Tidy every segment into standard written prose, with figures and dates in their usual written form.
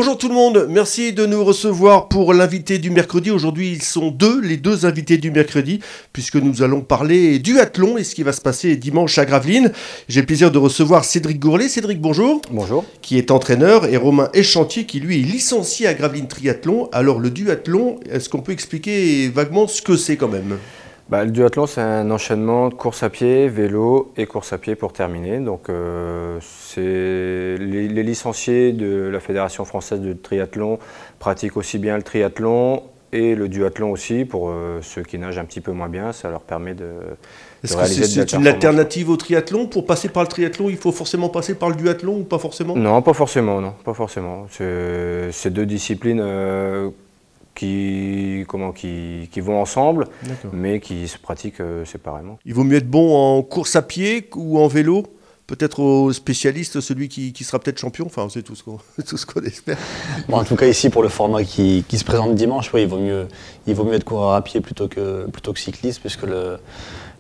Bonjour tout le monde, merci de nous recevoir pour l'invité du mercredi. Aujourd'hui, ils sont les deux invités du mercredi, puisque nous allons parler duathlon et ce qui va se passer dimanche à Gravelines. J'ai le plaisir de recevoir Cédric Gourlet. Cédric, bonjour. Bonjour. Qui est entraîneur, et Romain Eschantier, qui lui est licencié à Gravelines Triathlon. Alors le duathlon, est-ce qu'on peut expliquer vaguement ce que c'est quand même ? Le duathlon, c'est un enchaînement de course à pied, vélo et course à pied pour terminer. Donc, c'est les licenciés de la Fédération française de triathlon pratiquent aussi bien le triathlon et le duathlon aussi. Pour ceux qui nagent un petit peu moins bien, ça leur permet de réaliser Est-ce que c'est une alternative au triathlon ? Pour passer par le triathlon, il faut forcément passer par le duathlon ou pas forcément ? Non, pas forcément. Non, pas forcément. C'est deux disciplines qui vont ensemble, mais qui se pratiquent séparément. Il vaut mieux être bon en course à pied ou en vélo ? Peut-être aux spécialistes, celui qui sera peut-être champion, enfin c'est tout ce qu'on espère. Bon, en tout cas ici pour le format qui se présente dimanche, oui, il vaut mieux être coureur à pied plutôt que cycliste, puisque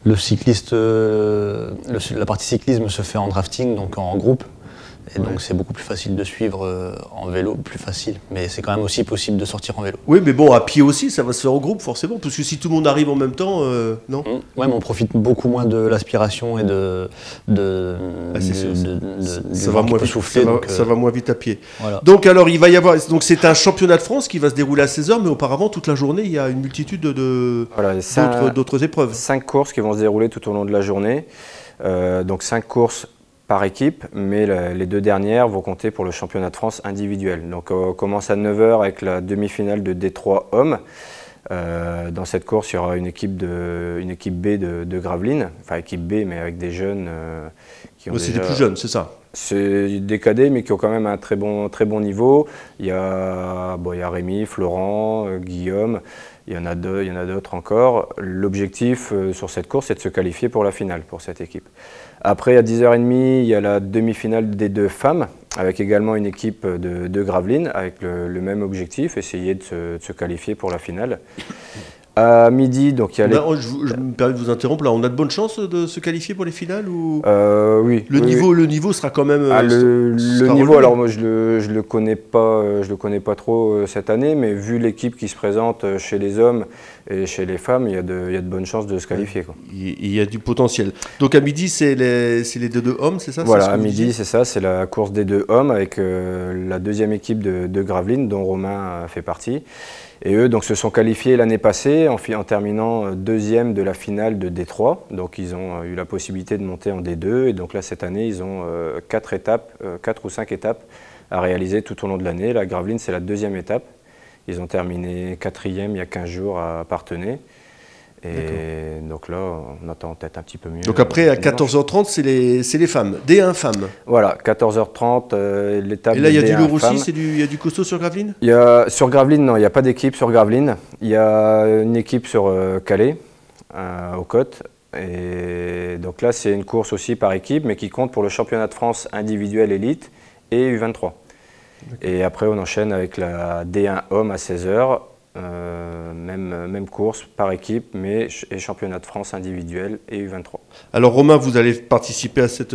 le cycliste, la partie cyclisme se fait en drafting, donc en groupe. Et donc c'est beaucoup plus facile de suivre en vélo, plus facile. Mais c'est quand même aussi possible de sortir en vélo. Oui, mais bon, à pied aussi, ça va se faire en groupe forcément, parce que si tout le monde arrive en même temps, non ? Ouais, mais on profite beaucoup moins de l'aspiration et ça va moins vite souffler. Ça va moins vite à pied. Voilà. Donc alors, il va y avoir, donc c'est un championnat de France qui va se dérouler à 16h, mais auparavant, toute la journée, il y a une multitude d'autres épreuves. 5 courses qui vont se dérouler tout au long de la journée. Donc 5 courses par équipe, mais les deux dernières vont compter pour le championnat de France individuel. Donc on commence à 9h avec la demi-finale de Détroit hommes. Dans cette course, il y aura une équipe B de Gravelines, enfin équipe B, mais avec des jeunes qui ont c'est des plus jeunes, c'est ça ? C'est des cadets, mais qui ont quand même un très bon niveau. Il y a Rémi, Florent, Guillaume, il y en a d'autres encore. L'objectif sur cette course, c'est de se qualifier pour la finale, pour cette équipe. Après, à 10h30, il y a la demi-finale des deux femmes, avec également une équipe de Gravelines, avec le même objectif, essayer de se qualifier pour la finale. À midi, donc il y a je me permets de vous interrompre, là, on a de bonnes chances de se qualifier pour les finales ou... Oui. Le niveau sera quand même... le niveau, alors moi je le connais pas trop cette année, mais vu l'équipe qui se présente chez les hommes et chez les femmes, il y a de bonnes chances de se qualifier. Quoi. Il y a du potentiel. Donc à midi, c'est les deux hommes, c'est ça ? Voilà, à midi, c'est ça, c'est la course des deux hommes avec la deuxième équipe de Gravelines, dont Romain fait partie. Et eux donc, se sont qualifiés l'année passée en terminant deuxième de la finale de Détroit. Donc ils ont eu la possibilité de monter en D2. Et donc là, cette année, ils ont 4 ou 5 étapes à réaliser tout au long de l'année. La Gravelines, c'est la deuxième étape. Ils ont terminé 4e il y a 15 jours à Parthenay. Et donc là, on attend peut-être un petit peu mieux. Donc après, à 14h30, c'est les femmes, D1 femmes. Voilà, 14h30, l'étape de D1 femmes. Et là, il y a du lourd aussi, il y a du costaud sur Gravelines ? Sur Gravelines, non, il n'y a pas d'équipe sur Gravelines. Il y a une équipe sur Calais, aux Côtes. Et donc là, c'est une course aussi par équipe, mais qui compte pour le championnat de France individuel élite et U23. Et après, on enchaîne avec la D1 homme à 16h. Même course par équipe, mais et championnat de France individuel et U23. Alors Romain, vous allez participer à cette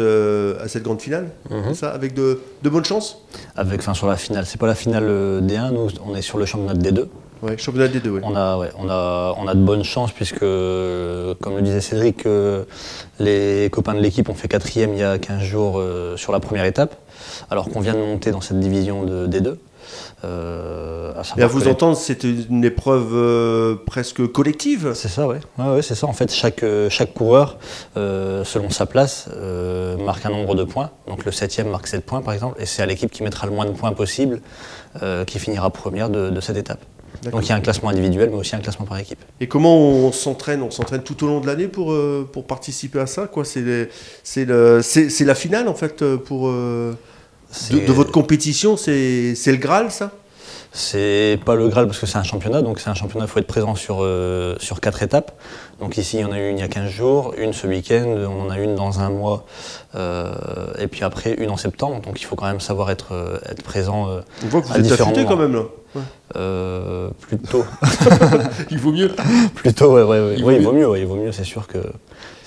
grande finale, c'est ça, avec de bonnes chances ? Sur la finale, c'est pas la finale D1, nous on est sur le championnat de D2. Ouais, championnat de D2, oui. On a de bonnes chances puisque, comme le disait Cédric, les copains de l'équipe ont fait 4e il y a 15 jours sur la première étape, alors qu'on vient de monter dans cette division de D2. Et à vous entendre, c'est une épreuve presque collective. C'est ça, ouais. Ouais, c'est ça. En fait, chaque coureur, selon sa place, marque un nombre de points. Donc le 7e marque 7 points, par exemple, et c'est à l'équipe qui mettra le moins de points possible qui finira première de cette étape. Donc il y a un classement individuel, mais aussi un classement par équipe. Et comment on s'entraîne ? On s'entraîne tout au long de l'année pour participer à ça, quoi. C'est la finale, en fait, de votre compétition, c'est le Graal, ça ? C'est pas le Graal parce que c'est un championnat, donc c'est un championnat, il faut être présent sur 4 étapes. Donc ici, il y en a une il y a 15 jours, une ce week-end, on en a une dans un mois, et puis après une en septembre. Donc il faut quand même savoir être présent on voit que vous êtes affûté quand même là. Ouais. Plutôt. Il vaut mieux. Plutôt, ouais. Il vaut mieux, c'est sûr que...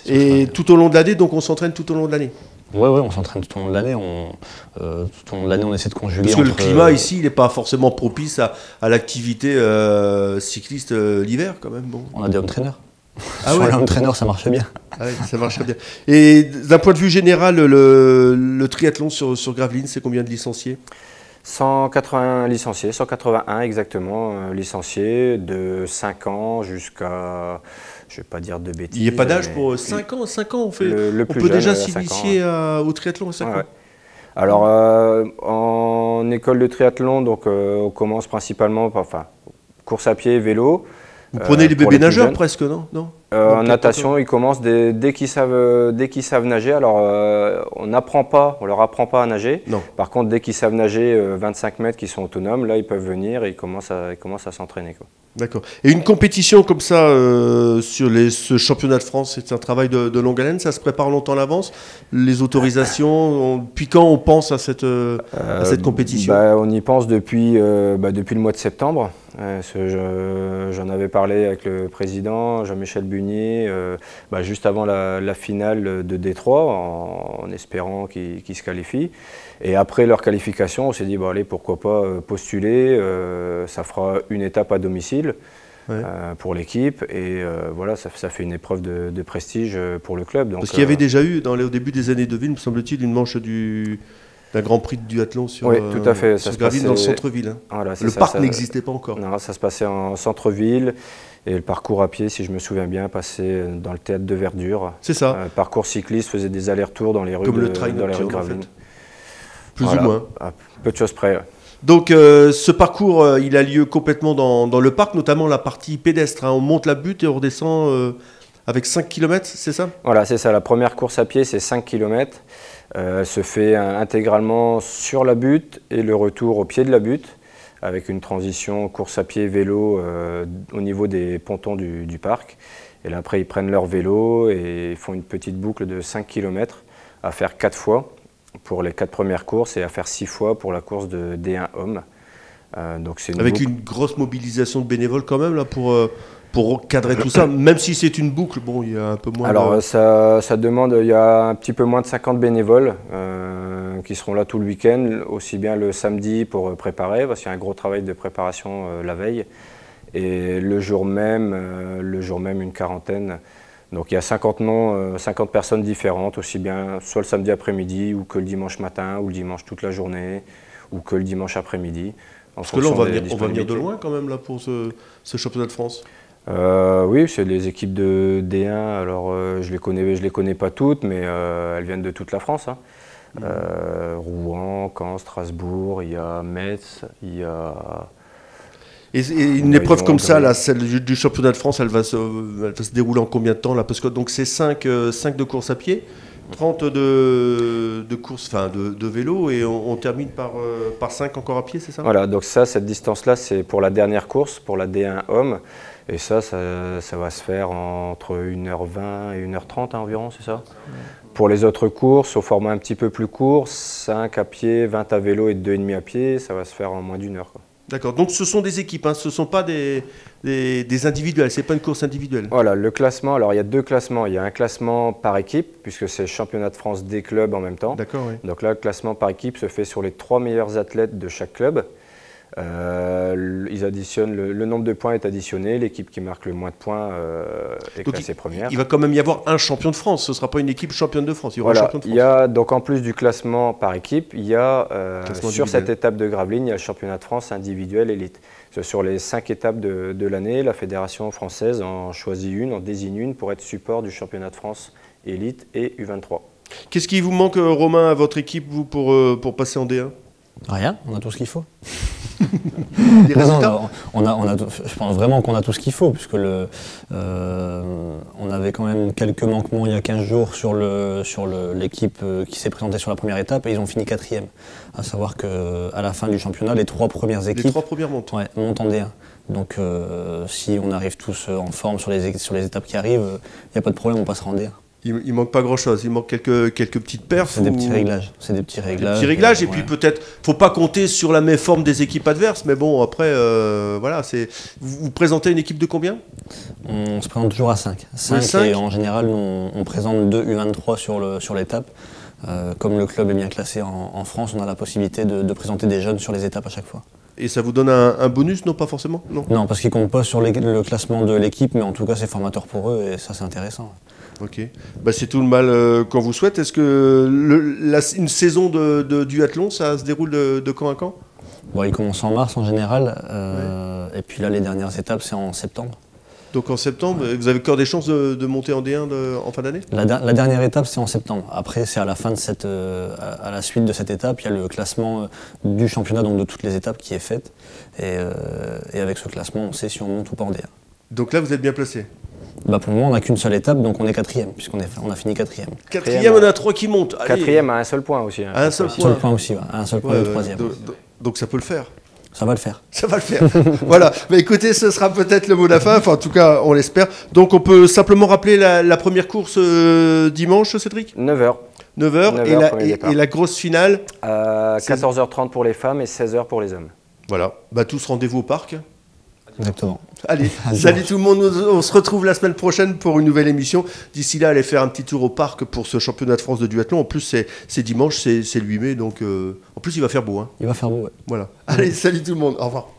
Et tout au long de l'année, donc on s'entraîne tout au long de l'année. Ouais, on s'entraîne tout au long de l'année. Tout au long de l'année, on essaie de conjuguer. Parce que le climat ici, il n'est pas forcément propice à l'activité cycliste l'hiver, quand même. Bon. On a des home trainers. Ah Sur ouais. les home trainers, ça marche bien. Ah ouais, ça marche bien. Et d'un point de vue général, le triathlon sur Gravelines, c'est combien de licenciés? 181 licenciés, 181 exactement, licenciés de 5 ans jusqu'à, je ne vais pas dire de bêtises. Il n'y a pas d'âge pour 5 ans. 5 ans, on peut jeune, déjà s'initier au triathlon à 5 ans. Ouais. Alors, en école de triathlon, donc, on commence principalement par course à pied, vélo. Vous prenez les bébés nageurs presque, non? En natation, ils commencent dès qu'ils savent nager. Alors, on leur apprend pas à nager. Non. Par contre, dès qu'ils savent nager 25 mètres, qu'ils sont autonomes, là, ils peuvent venir et ils commencent à s'entraîner. D'accord. Et une compétition comme ça sur ce championnat de France, c'est un travail de longue haleine, ça se prépare longtemps à l'avance? Les autorisations, depuis quand on pense à cette compétition? On y pense depuis le mois de septembre. J'en avais parlé avec le président Jean-Michel Bunier juste avant la finale de Détroit, en espérant qu'ils se qualifient. Et après leur qualification, on s'est dit, allez, pourquoi pas postuler, ça fera une étape à domicile. Ouais. Pour l'équipe et voilà, ça fait une épreuve de prestige pour le club. Donc, parce qu'il y avait déjà eu au début des années 2000, me semble-t-il, une manche d'un Grand Prix de duathlon sur Gravelines dans le centre-ville. Hein. Voilà, le parc n'existait pas encore. Non, ça se passait en centre-ville et le parcours à pied, si je me souviens bien, passait dans le théâtre de Verdure. C'est ça. Parcours cycliste faisait des allers-retours dans les rues comme le trail de Gravelines. En fait. Plus ou moins. À peu de choses près. Ouais. Donc ce parcours, il a lieu complètement dans le parc, notamment la partie pédestre. Hein. On monte la butte et on redescend avec 5 km, c'est ça? Voilà, c'est ça. La première course à pied, c'est 5 km. Elle se fait intégralement sur la butte et le retour au pied de la butte, avec une transition course à pied vélo au niveau des pontons du parc. Et là, après, ils prennent leur vélo et ils font une petite boucle de 5 km à faire 4 fois. Pour les 4 premières courses et à faire 6 fois pour la course de D1 homme. Donc avec une grosse mobilisation de bénévoles quand même là pour cadrer tout ça, même si c'est une boucle, bon, il y a un peu moins. Alors ça demande, il y a un petit peu moins de 50 bénévoles qui seront là tout le week-end, aussi bien le samedi pour préparer, parce qu'il y a un gros travail de préparation la veille, et le jour même une quarantaine. Donc il y a 50 personnes différentes, aussi bien soit le samedi après-midi, ou que le dimanche matin, ou le dimanche toute la journée, ou que le dimanche après-midi. Parce que là, on va venir de loin quand même là, pour ce championnat de France. Oui, c'est les équipes de D1, alors je les connais pas toutes, mais elles viennent de toute la France. Hein. Rouen, Caen, Strasbourg, il y a Metz, il y a... Et une épreuve comme ça, là, celle du championnat de France, elle va se dérouler en combien de temps là? Parce que donc c'est 5 de course à pied, 30 de course, enfin de vélo, et on termine par 5 encore à pied, c'est ça? Voilà, donc cette distance-là, c'est pour la dernière course, pour la D1 homme, et ça va se faire entre 1h20 et 1h30 environ, c'est ça? Pour les autres courses, au format un petit peu plus court, 5 à pied, 20 à vélo et 2,5 à pied, ça va se faire en moins d'1 heure. D'accord, donc ce sont des équipes, hein, ce ne sont pas des individuels, ce n'est pas une course individuelle. Voilà, le classement, alors il y a 2 classements. Il y a un classement par équipe, puisque c'est le championnat de France des clubs en même temps. D'accord, oui. Donc là, le classement par équipe se fait sur les 3 meilleurs athlètes de chaque club. Ils additionnent, le nombre de points est additionné, l'équipe qui marque le moins de points est classée première. Il va quand même y avoir un champion de France, ce ne sera pas une équipe championne de France, il y aura un champion de France. Il y a, donc en plus du classement par équipe, il y a sur cette étape de Gravelines, il y a le championnat de France individuel élite. Sur les 5 étapes de l'année, la Fédération française en choisit une, en désigne une pour être support du championnat de France élite et U23. Qu'est-ce qui vous manque, Romain, à votre équipe, vous, pour passer en D1? Rien, on a tout ce qu'il faut. Les résultats je pense vraiment qu'on a tout ce qu'il faut, puisque on avait quand même quelques manquements il y a 15 jours sur l'équipe qui s'est présentée sur la première étape, et ils ont fini 4e. À savoir qu'à la fin du championnat, les 3 premières équipes montent. Ouais, montent en D1. Donc si on arrive tous en forme sur les étapes qui arrivent, il n'y a pas de problème, on passera en D1. Il manque pas grand-chose, il manque quelques petites perfs. C'est des petits réglages. Des petits réglages, et puis peut-être, faut pas compter sur la méforme des équipes adverses, mais bon, après, voilà, vous présentez une équipe de combien? On se présente toujours à 5. 5 et en général, on présente 2 U23 sur l'étape. Comme le club est bien classé en France, on a la possibilité de présenter des jeunes sur les étapes à chaque fois. Et ça vous donne un bonus? Non, pas forcément? Non, parce qu'ils ne comptent pas sur le classement de l'équipe, mais en tout cas c'est formateur pour eux et ça c'est intéressant. Ok, c'est tout le mal qu'on vous souhaite. Est-ce que une saison de duathlon, ça se déroule de camp à camp? Il commence en mars en général, et puis là les dernières étapes c'est en septembre. Donc en septembre, vous avez encore des chances de monter en D1 en fin d'année? La dernière étape c'est en septembre. Après c'est à la fin à la suite de cette étape, il y a le classement du championnat, donc de toutes les étapes qui est fait. Et avec ce classement, on sait si on monte ou pas en D1. Donc là vous êtes bien placé? Pour le moment on n'a qu'une seule étape, donc on est 4e, puisqu'on a fini 4e. 4e, on a 3 qui montent. 4e à un seul point aussi. À un seul point aussi, à un seul point de 3e. Donc ça peut le faire. Ça va le faire. Ça va le faire. Voilà. Écoutez, ce sera peut-être le mot de la fin. Enfin, en tout cas, on l'espère. Donc, on peut simplement rappeler la première course dimanche, Cédric? 9h. 9h. Et la grosse finale 14h30 pour les femmes et 16h pour les hommes. Voilà. Tous rendez-vous au parc. Exactement. Allez, salut tout le monde. On se retrouve la semaine prochaine pour une nouvelle émission. D'ici là, allez faire un petit tour au parc pour ce championnat de France de duathlon. En plus, c'est dimanche, c'est le 8 mai. Donc, en plus, il va faire beau. Il va faire beau, ouais. Voilà. Allez, salut tout le monde. Au revoir.